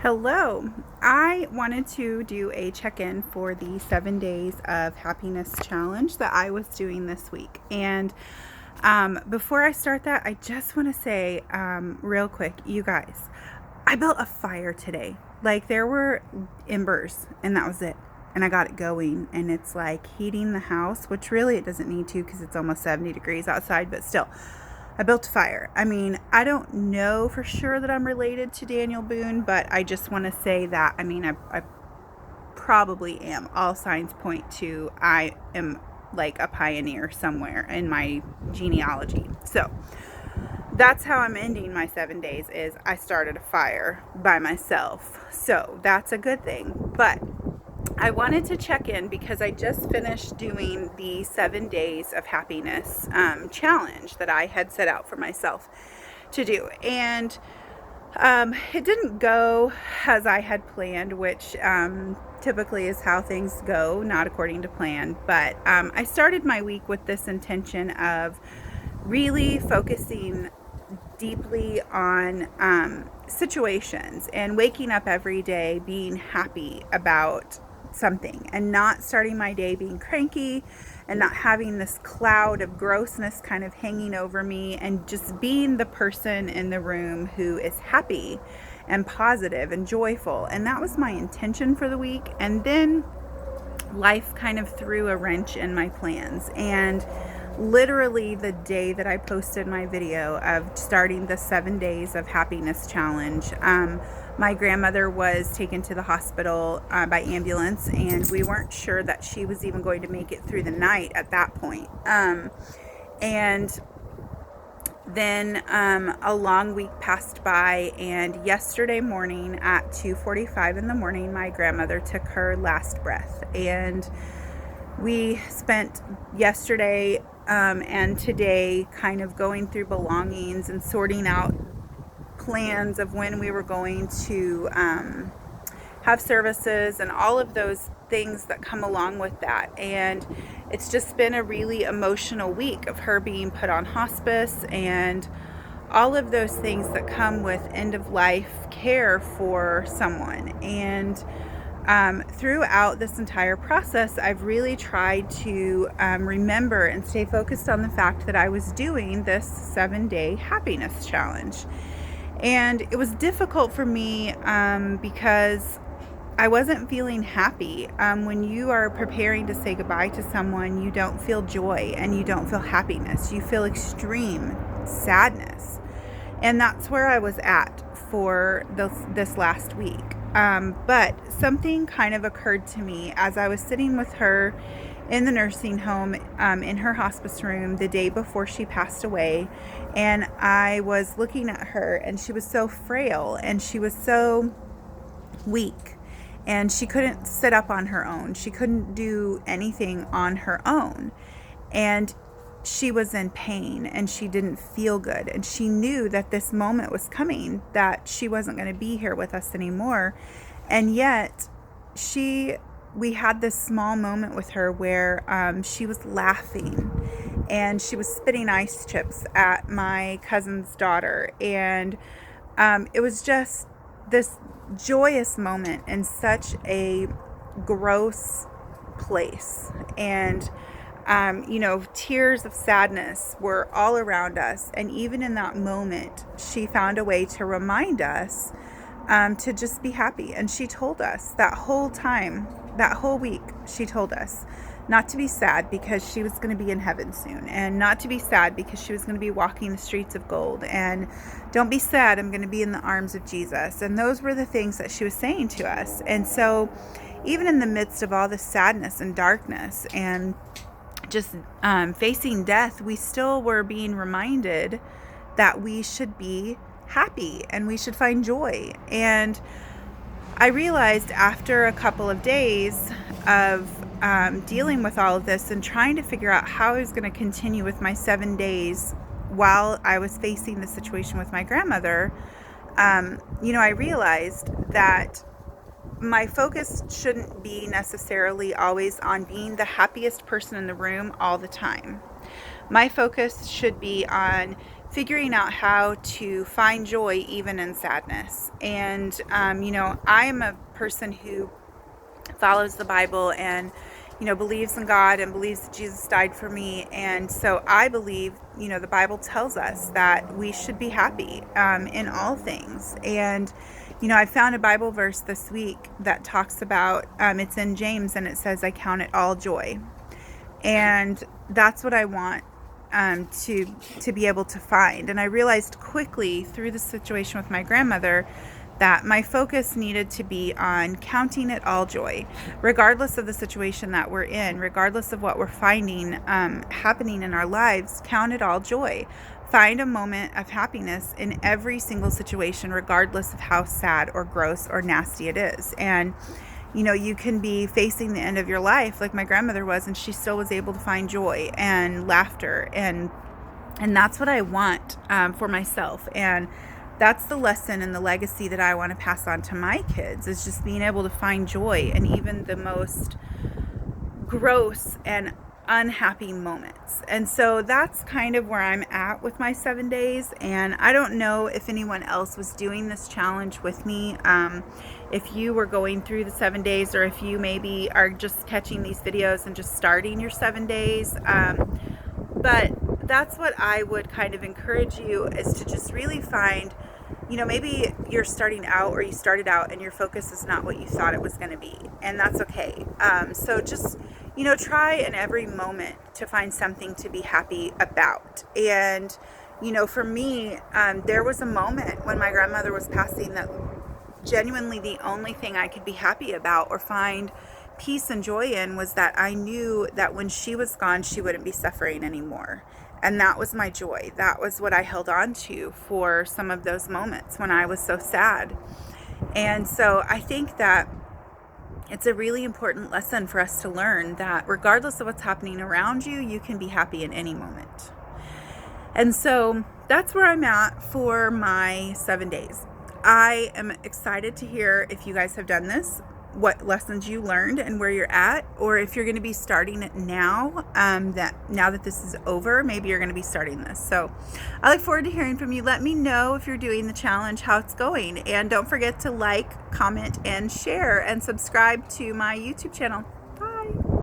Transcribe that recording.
Hello. I wanted to do a check-in for the 7 days of happiness challenge that I was doing this week. And before I start that, I just want to say real quick, you guys, I built a fire today. Like there were embers and that was it. And I got it going and it's like heating the house, which really it doesn't need to because it's almost 70 degrees outside, but still. I built a fire. I mean, I don't know for sure that I'm related to Daniel Boone, but I just want to say that, I probably am. All signs point to I am like a pioneer somewhere in my genealogy. So that's how I'm ending my 7 days is I started a fire by myself. So that's a good thing. But I wanted to check in because I just finished doing the 7 days of happiness challenge that I had set out for myself to do. And it didn't go as I had planned, which typically is how things go, not according to plan. But I started my week with this intention of really focusing deeply on situations and waking up every day being happy about something and not starting my day being cranky and not having this cloud of grossness kind of hanging over me and just being the person in the room who is happy and positive and joyful. And that was my intention for the week. And then life kind of threw a wrench in my plans. And literally the day that I posted my video of starting the 7 days of happiness challenge, my grandmother was taken to the hospital by ambulance, and we weren't sure that she was even going to make it through the night at that point. And then a long week passed by, and yesterday morning at 2:45 in the morning, my grandmother took her last breath. And we spent yesterday and today kind of going through belongings and sorting out plans of when we were going to have services and all of those things that come along with that. And it's just been a really emotional week of her being put on hospice and all of those things that come with end of life care for someone. And throughout this entire process, I've really tried to remember and stay focused on the fact that I was doing this 7-day happiness challenge. And it was difficult for me because I wasn't feeling happy. When you are preparing to say goodbye to someone, you don't feel joy and you don't feel happiness. You feel extreme sadness. And that's where I was at for this last week. But something kind of occurred to me as I was sitting with her in the nursing home, in her hospice room the day before she passed away. And I was looking at her, and she was so frail and she was so weak, and she couldn't sit up on her own. She couldn't do anything on her own. And she was in pain and she didn't feel good. And she knew that this moment was coming, that she wasn't going to be here with us anymore. And yet we had this small moment with her where she was laughing and she was spitting ice chips at my cousin's daughter. And it was just this joyous moment in such a gross place. And tears of sadness were all around us. And even in that moment, she found a way to remind us to just be happy. And she told us that whole time, that whole week, she told us not to be sad because she was going to be in heaven soon, and not to be sad because she was going to be walking the streets of gold, and don't be sad, I'm going to be in the arms of Jesus. And those were the things that she was saying to us. And so even in the midst of all the sadness and darkness and just facing death, we still were being reminded that we should be happy and we should find joy. And I realized after a couple of days of dealing with all of this and trying to figure out how I was going to continue with my 7 days while I was facing the situation with my grandmother, I realized that my focus shouldn't be necessarily always on being the happiest person in the room all the time. My focus should be on figuring out how to find joy even in sadness. And, I am a person who follows the Bible and, believes in God and believes that Jesus died for me. And so I believe, the Bible tells us that we should be happy in all things. And, I found a Bible verse this week that talks about, it's in James, and it says, "I count it all joy." And that's what I want to be able to find. And I realized quickly through the situation with my grandmother that my focus needed to be on counting it all joy, regardless of the situation that we're in, regardless of what we're finding happening in our lives. Count it all joy. Find a moment of happiness in every single situation, regardless of how sad or gross or nasty it is. And you can be facing the end of your life like my grandmother was, and she still was able to find joy and laughter. And that's what I want for myself. And that's the lesson and the legacy that I want to pass on to my kids, is just being able to find joy in even the most gross and unhappy moments. And so that's kind of where I'm at with my 7 days. And I don't know if anyone else was doing this challenge with me, if you were going through the 7 days, or if you maybe are just catching these videos and just starting your 7 days. But that's what I would kind of encourage you, is to just really find, maybe you're starting out, or you started out and your focus is not what you thought it was going to be, and that's okay. So just, try in every moment to find something to be happy about. And, for me, there was a moment when my grandmother was passing that genuinely the only thing I could be happy about or find peace and joy in was that I knew that when she was gone, she wouldn't be suffering anymore. And that was my joy. That was what I held on to for some of those moments when I was so sad. And so I think that it's a really important lesson for us to learn, that regardless of what's happening around you, you can be happy in any moment. And so that's where I'm at for my 7 days. I am excited to hear if you guys have done this, what lessons you learned and where you're at, or if you're going to be starting it now, now that this is over, maybe you're going to be starting this. So I look forward to hearing from you. Let me know if you're doing the challenge, how it's going. And don't forget to like, comment, and share, and subscribe to my YouTube channel. Bye.